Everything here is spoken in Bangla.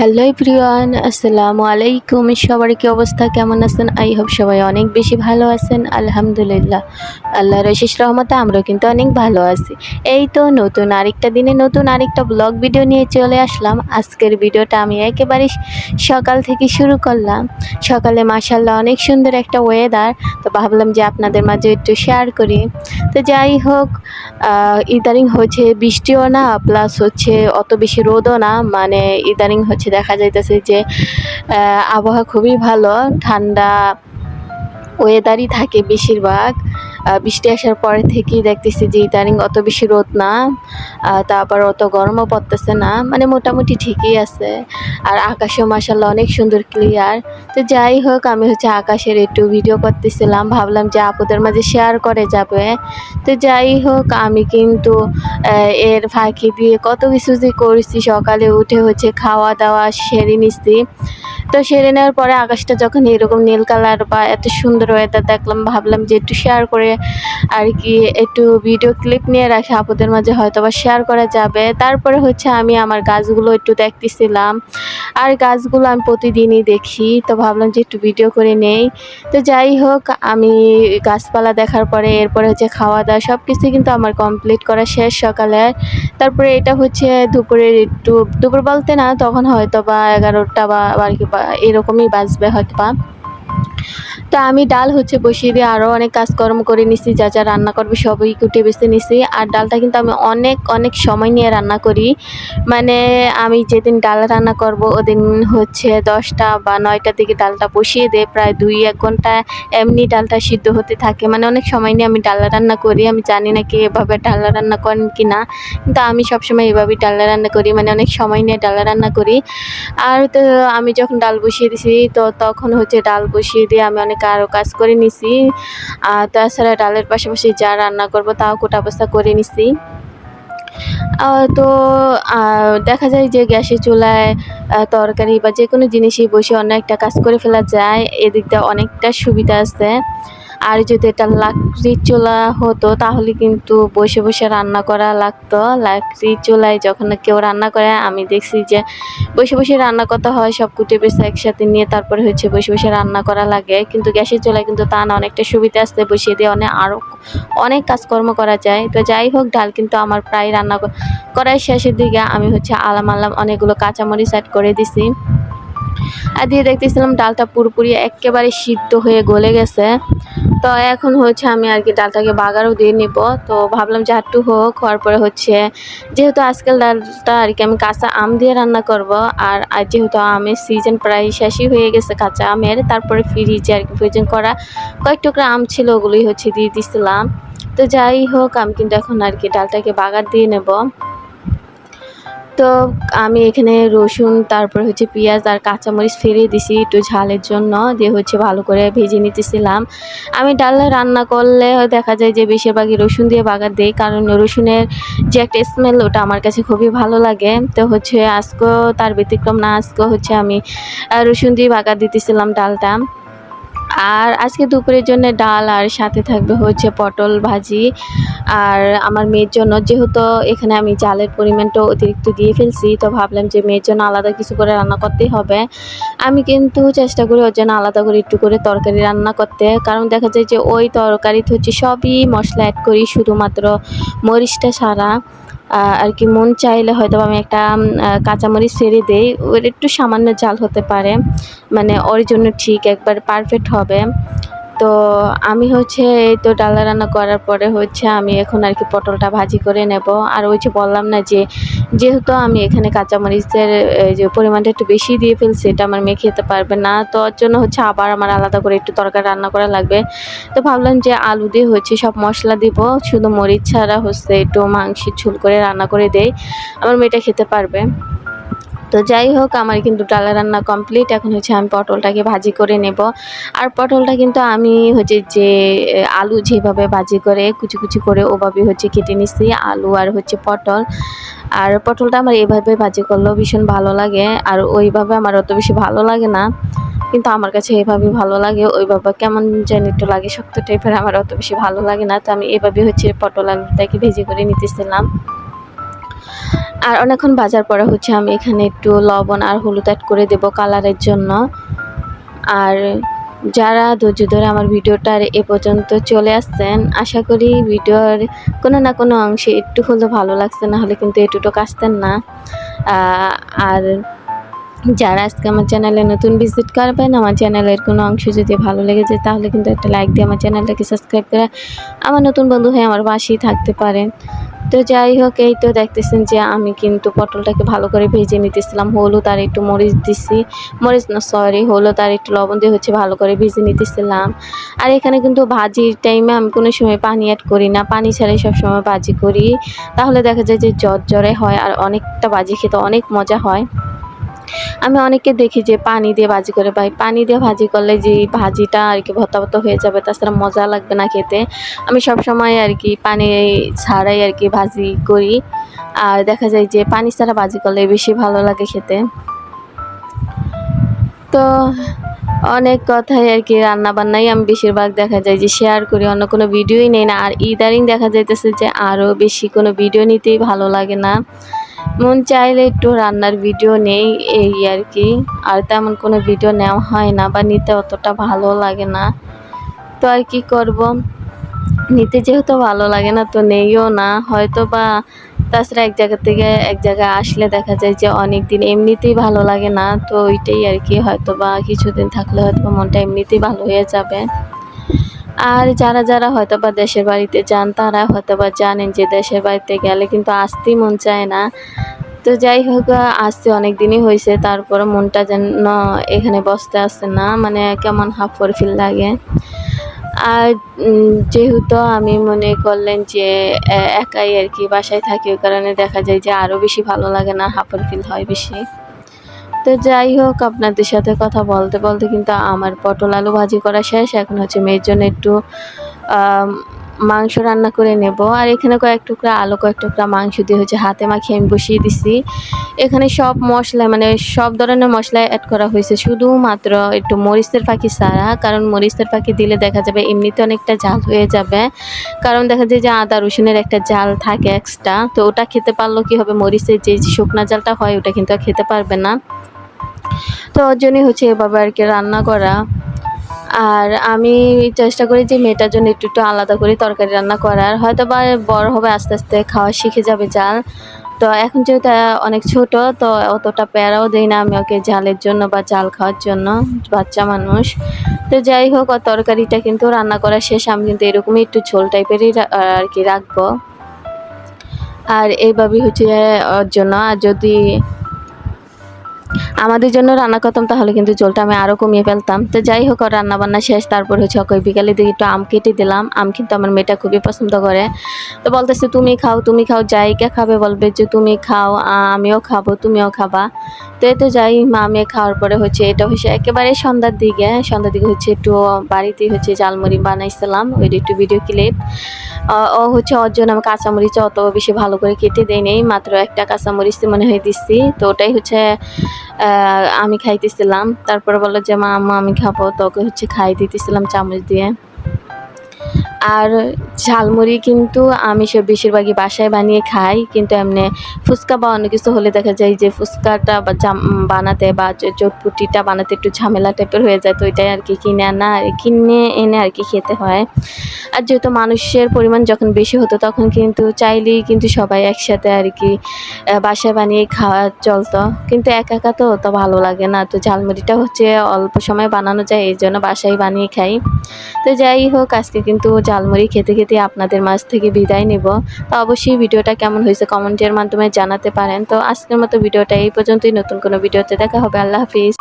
হ্যালো এভরিওয়ান, আসসালামু আলাইকুম। সবার কি অবস্থা, কেমন আছেন? আই হোপ সবাই অনেক বেশি ভালো আছেন। আলহামদুলিল্লাহ, আল্লাহর অশেষ রহমতে আমরাও কিন্তু অনেক ভালো আছি। এই তো নতুন আরেকটা দিনে নতুন আরেকটা ব্লগ ভিডিও নিয়ে চলে আসলাম। আজকের ভিডিওটা আমি একেবারে সকাল থেকে শুরু করলাম। সকালে মাশাআল্লাহ অনেক সুন্দর একটা ওয়েদার, তো ভাবলাম যে আপনাদের মাঝে একটু শেয়ার করি। তো যাই হোক, ইদানিং হচ্ছে বৃষ্টিও না, প্লাস হচ্ছে অত বেশি রোদও না, মানে ইদানিং হচ্ছে দেখা যাইতেছে যে আবহাওয়া খুবই ভালো, ঠান্ডা ওয়েদারই থাকে বেশিরভাগ। বৃষ্টি আসার পরে থেকেই দেখতেছি যে ইদানিং অত বেশি রোদ না, তারপর অত গরমও পড়তেছে না, মানে মোটামুটি ঠিকই আছে। আর আকাশেও মাশাআল্লাহ অনেক সুন্দর ক্লিয়ার। তো যাই হোক, আমি হচ্ছে আকাশের একটু ভিডিও করতেছিলাম, ভাবলাম যে আপুদের মাঝে শেয়ার করে যাবে। তো যাই হোক, আমি কিন্তু এর ফাঁকি দিয়ে কত কিছু যে করেছি। সকালে উঠে হচ্ছে খাওয়া দাওয়া সেরে নিচ্ছি। তো সেরে নেওয়ার পরে আকাশটা যখন এরকম নীল কালার বা এত সুন্দর ওয়েদার দেখলাম, ভাবলাম যে একটু শেয়ার করে আর কি একটু ভিডিও ক্লিপ নিয়ে রাখি, আপুদের মাঝে হয়তো বা শেয়ার করা যাবে। তারপরে হচ্ছে আমি আমার গাছগুলো একটু দেখতেছিলাম, আর গাছগুলো আমি প্রতিদিনই দেখি, তো ভাবলাম যে একটু ভিডিও করে নেই। তো যাই হোক, আমি গাছপালা দেখার পরে এরপরে হচ্ছে খাওয়া দাওয়া সব কিছুই কিন্তু আমার কমপ্লিট করা শেষ সকালের। তারপরে এটা হচ্ছে দুপুরের একটু, দুপুর বলতে না, তখন হয়তো বা 11টা বা আর কি বা এরকমই বাজবে হয়তো বা। তো আমি ডাল হচ্ছে বসিয়ে দিয়ে আরও অনেক কাজকর্ম করে নিছি, যা যা রান্না করবো সবই কুটে বেছে নিছি। আর ডালটা কিন্তু আমি অনেক অনেক সময় নিয়ে রান্না করি, মানে আমি যেদিন ডাল রান্না করব ওদিন হচ্ছে 10টা বা 9টার দিকে ডালটা বসিয়ে দিয়ে প্রায় 2-1 ঘন্টা এমনি ডালটা সিদ্ধ হতে থাকে, মানে অনেক সময় নিয়ে আমি ডাল রান্না করি। আমি জানি না কি এভাবে ডাল রান্না করেন কি না, কিন্তু আমি সবসময় এভাবেই ডাল রান্না করি, মানে অনেক সময় নিয়ে ডাল রান্না করি। আর তো আমি যখন ডাল বসিয়ে দিছি, তো তখন হচ্ছে ডাল বসিয়ে দিয়ে আমি অনেক আরও কাজ করে নিছি। তাছাড়া ডালের পাশাপাশি যা রান্না করব তাও কোটা বস্তা করে নিছি। তো দেখা যায় যে গ্যাসের চুলায় তরকারি বা যেকোনো জিনিসই বসে অনেকটা কাজ করে ফেলা যায়। এদিক দিয়ে অনেকটা সুবিধা আছে। আর যদি এটা লাকড়ির চুলা হতো তাহলে কিন্তু বসে বসে রান্না করা লাগতো। লাকড়ির চুলায় যখন কেউ রান্না করে আমি দেখছি যে বসে বসে রান্না করতে হয়, সব কুটে বেছে একসাথে নিয়ে তারপরে হচ্ছে বসে বসে রান্না করা লাগে। কিন্তু গ্যাসের চুলায় কিন্তু তা না, অনেকটা সুবিধা আছে, বসিয়ে দিয়ে আরও অনেক কাজকর্ম করা যায়। তো যাই হোক, ডাল কিন্তু আমার প্রায় রান্না করার শেষের দিকে। আমি হচ্ছে আলাম অনেকগুলো কাঁচামরিচ অ্যাড করে দিছি, আর দিয়ে দেখতেছিলাম ডালটা পুরোপুরি একেবারে সিদ্ধ হয়ে গলে গেছে। তো এখন হচ্ছে আমি আর কি ডালটাকে বাগারও দিয়ে নিব। তো ভাবলাম যে একটু হোক, হওয়ার পরে হচ্ছে যেহেতু আজকাল ডালটা আর কি আমি কাঁচা আম দিয়ে রান্না করব, আর যেহেতু আমের সিজন প্রায় শেষই হয়ে গেছে কাঁচা আমের, তারপরে ফ্রিজে আর কি ফ্রিজিং করা কয়েক টুকরা আম ছিল, ওগুলোই হচ্ছে দিয়ে দিছিলাম। তো যাই হোক, আমি কিন্তু এখন আর কি ডালটাকে বাগার দিয়ে নেব। তো আমি এখানে রসুন, তারপর হচ্ছে পেঁয়াজ আর কাঁচামরিচ ফেলিয়ে দিছি একটু ঝালের জন্য, দিয়ে হচ্ছে ভালো করে ভেজে নিতেছিলাম। আমি ডাল রান্না করলে দেখা যায় যে বেশিরভাগই রসুন দিয়ে বাগার দেই, কারণ রসুনের যে একটা স্মেল ওটা আমার কাছে খুবই ভালো লাগে। তো হচ্ছে আজকেও তার ব্যতিক্রম না, আজকেও হচ্ছে আমি রসুন দিয়ে বাগার দিতেছিলাম ডালটা। আর আজকে দুপুরের জন্য ডাল, আর সাথে থাকবে হচ্ছে পটল ভাজি। আর আমার মেয়ের জন্য, যেহেতু এখানে আমি চালের পরিমাণটা অতিরিক্ত দিয়ে ফেলছি, তো ভাবলাম যে মেয়ের জন্য আলাদা কিছু করে রান্না করতেই হবে। আমি কিন্তু চেষ্টা করি ওর জন্য আলাদা করে একটু করে তরকারি রান্না করতে, কারণ দেখা যায় যে ওই তরকারিতে হচ্ছে সবই মশলা অ্যাড করি, শুধুমাত্র মরিচটা ছাড়া। আর কি মন চাইলে হয়তো আমি একটা কাঁচামরিচ ছেড়ে দেই, ওর একটু সামান্য ঝাল হতে পারে, মানে ওর জন্য ঠিক একবার পারফেক্ট হবে। তো আমি হচ্ছে এই তো ডাল রান্না করার পরে হচ্ছে আমি এখন আর কি পটলটা ভাজি করে নেব। আর ওই যে বললাম না যে যেহেতু আমি এখানে কাঁচামরিচের যে পরিমাণটা একটু বেশি দিয়ে ফেলছি, এটা আমার মেয়ে খেতে পারবে না, তো ওর জন্য হচ্ছে আবার আমার আলাদা করে একটু তরকারি রান্না করা লাগবে। তো ভাবলাম যে আলু দিয়ে হচ্ছে সব মশলা দিব, শুধু মরিচ ছাড়া হচ্ছে একটু মাংসের ঝোল করে রান্না করে দেই, আমার মেয়েটা খেতে পারবে। তো যাই হোক, আমার কিন্তু ডাল রান্না কমপ্লিট। এখন হচ্ছে আমি পটলটাকে ভাজি করে নেব। আর পটলটা কিন্তু আমি হচ্ছে যে আলু যেভাবে ভাজি করে কুচি কুচি করে ওভাবে হচ্ছে কেটে নিচ্ছি, আলু আর হচ্ছে পটল। আর পটলটা আমার এভাবে ভাজি করলেও ভীষণ ভালো লাগে, আর ওইভাবে আমার অত বেশি ভালো লাগে না, কিন্তু আমার কাছে এভাবে ভালো লাগে। ওইভাবে কেমন জানি একটু লাগে, শক্ত টাইপের, আমার অত বেশি ভালো লাগে না। তো আমি এভাবে হচ্ছে পটল আলুটাকে ভেজে করে নিতেছিলাম। আর অনেকক্ষণ ভাজার পরে হচ্ছে আমি এখানে একটু লবণ আর হলুদ অ্যাড করে দেব কালারের জন্য। আর যারা ধৈর্য ধরে আমার ভিডিওটার এ পর্যন্ত চলে আসছেন, আশা করি ভিডিওর কোনো না কোনো অংশে একটু হলেও ভালো লাগছে, না হলে কিন্তু এটুটুকু আসতেন না। আর যারা আজকে আমার চ্যানেলে নতুন ভিজিট করবেন, আমার চ্যানেলের কোনো অংশ যদি ভালো লেগে যায় তাহলে কিন্তু একটা লাইক দিয়ে আমার চ্যানেলটাকে সাবস্ক্রাইব করে আমার নতুন বন্ধু হয়ে আমার পাশেই থাকতে পারেন। তো যাই হোক, এই তো দেখতেছেন যে আমি কিন্তু পটলটাকে ভালো করে ভেজে নিতেছিলাম। হলুদ আর একটু মরিচ দিছি, মরিচ না সরি, হলুদ আর একটু লবণ দিয়ে হচ্ছে ভালো করে ভেজে নিতেছিলাম। আর এখানে কিন্তু ভাজির টাইমে আমি কোনো সময় পানি অ্যাড করি না, পানি ছাড়াই সবসময় ভাজি করি। তাহলে দেখা যায় যে ঝরঝরে হয় আর অনেকটা ভাজি খেতে অনেক মজা হয়। আমি অনেককে দেখি যে পানি দিয়ে ভাজি করে, ভাই পানি দিয়ে ভাজি করলে যে ভাজিটা আর কি ভর্তা ভর্তা হয়ে যাবে, তাছাড়া মজা লাগবে না খেতে। আমি সবসময় আর কি পানি ছাড়াই আর কি ভাজি করি। আর দেখা যায় যে পানি ছাড়া ভাজি করলে বেশি ভালো লাগে খেতে। তো অনেক কথাই আর কি রান্নাবান্নাই আমি বেশিরভাগ দেখা যায় যে শেয়ার করি, অন্য কোনো ভিডিওই নেই না। আর ইদারিং দেখা যাইতেছে যে আরও বেশি কোনো ভিডিও নিতেই ভালো লাগে না, মন চাইলে একটু রান্নার ভিডিও নেই এই আর কি। আর তেমন কোনো ভিডিও নেওয়া হয় না বা নিতে অতটা ভালো লাগে না। তো আর কি করব, নিতে যেহেতু ভালো লাগে না তো নেইও না হয়তো বা। তাছাড়া এক জায়গা থেকে এক জায়গায় আসলে দেখা যায় যে অনেক দিন এমনিতেই ভালো লাগে না, তো ওইটাই আর কি, হয়তো বা কিছুদিন থাকলে হয়তো বা মনটা এমনিতেই ভালো হয়ে যাবে। আর যারা হয়তো বা দেশের বাড়িতে যান তারা হয়তো বা জানেন যে দেশের বাড়িতে গেলে কিন্তু আসতেই মন চায় না। তো যাই হোক, আসতে অনেক দিনই হয়েছে, তারপরে মনটা যেন এখানে বসতে আসে না, মানে কেমন হাফর ফিল লাগে। আর যেহেতু আমি মনে করলেন যে একাই আর কি বাসায় থাকি, ওই কারণে দেখা যায় যে আরও বেশি ভালো লাগে না, হাফর ফিল হয় বেশি। তো যাই হোক, আপনাদের সাথে কথা বলতে বলতে কিন্তু আমার পটল আলু ভাজি করা শেষ। এখন হচ্ছে মেয়ের জন্য একটু মাংস রান্না করে নেব। আর এখানে কয়েক টুকরা আলু, কয়েক টুকরা মাংস দিয়ে হচ্ছে হাতে মাখিয়ে আমি বসিয়ে দিছি। এখানে সব মশলা মানে সব ধরনের মশলা অ্যাড করা হয়েছে, শুধুমাত্র একটু মরিচের ফাঁকি ছাড়া। কারণ মরিচের ফাঁকি দিলে দেখা যাবে এমনিতে অনেকটা ঝাল হয়ে যাবে। কারণ দেখা যায় যে আদা রসুনের একটা ঝাল থাকে এক্সট্রা, তো ওটা খেতে পারলেও কী হবে, মরিচের যে শুকনা ঝালটা হয় ওটা কিন্তু আর খেতে পারবে না। তো ওর জন্যই হচ্ছে এভাবে আর কি রান্না করা। আর আমি চেষ্টা করি যে মেয়েটার জন্য একটু আলাদা করে তরকারি রান্না করার। হয়তো বা বড় হবে আস্তে আস্তে খাওয়া শিখে যাবে ঝাল। তো এখন যেহেতু অনেক ছোট, তো অতটা প্যারাও দেই না আমি ওকে ঝালের জন্য বা ঝাল খাওয়ার জন্য, বাচ্চা মানুষ। তো যাই হোক, ওর তরকারিটা কিন্তু রান্না করা শেষ। আমি কিন্তু এরকমই একটু ঝোল টাইপেরই আর কি রাখবো। আর এইভাবেই হচ্ছে ওর জন্য, আর যদি আমাদের জন্য রান্না করতাম তাহলে কিন্তু ঝোলটা আমি আরও কমিয়ে ফেলতাম। তো যাই হোক, রান্না বান্না শেষ। তারপর হচ্ছে ওকে বিকালের দিকে একটু আম কেটে দিলাম। আম কিন্তু আমার মেয়েটা খুবই পছন্দ করে। তো বলতেছে তুমি খাও, জাইকা খাবে বলবে যে তুমি খাও, আমিও খাবো, তুমিও খাবা। তো এই তো যাই, মা মেয়ে খাওয়ার পরে হচ্ছে এটা হচ্ছে একেবারে সন্ধ্যার দিকে হচ্ছে একটু বাড়িতেই হচ্ছে ঝালমুড়ি বানাইছিলাম, ওই একটু ভিডিও ক্লিপ। ও হচ্ছে ওর জন্য আমি কাঁচামরিচ অত বেশি ভালো করে কেটে দেই নেই, মাত্র একটা কাঁচামরিচ মনে হয় দিচ্ছি। তো ওটাই হচ্ছে আমি খাইতেছিলাম। তারপরে বললো যে মা আম্মু আমি খাবো, তো ওকে হচ্ছে খাই দিতেছিলাম চামচ দিয়ে। আর ঝালমুড়ি কিন্তু আমি বেশিরভাগই বাসায় বানিয়ে খাই, কিন্তু এমনি ফুচকা বা অন্য কিছু হলে দেখা যায় যে ফুচকাটা বা বানাতে বা চটপুটিটা বানাতে একটু ঝামেলা টাইপের হয়ে যায়, তো ওইটাই আর কি কিনে এনে আর কি খেতে হয়। আর যেহেতু মানুষের পরিমাণ যখন বেশি হতো তখন কিন্তু চাইলেই কিন্তু সবাই একসাথে আর কি বাসায় বানিয়ে খাওয়া চলতো, কিন্তু একা একা তো ভালো লাগে না। তো ঝালমুড়িটা হচ্ছে অল্প সময় বানানো যায়, এই জন্য বাসায় বানিয়ে খাই। তো যাই হোক, আজকে কিন্তু ঝালমুড়ি খেতে খেতে আপনাদের মাঝ থেকে বিদায় নেব। তো অবশ্যই ভিডিওটা কেমন হয়েছে কমেন্টের মাধ্যমে জানাতে পারেন। তো আজকের মতো ভিডিওটা এই পর্যন্তই, নতুন কোনো ভিডিওতে দেখা হবে। আল্লাহ হাফিজ।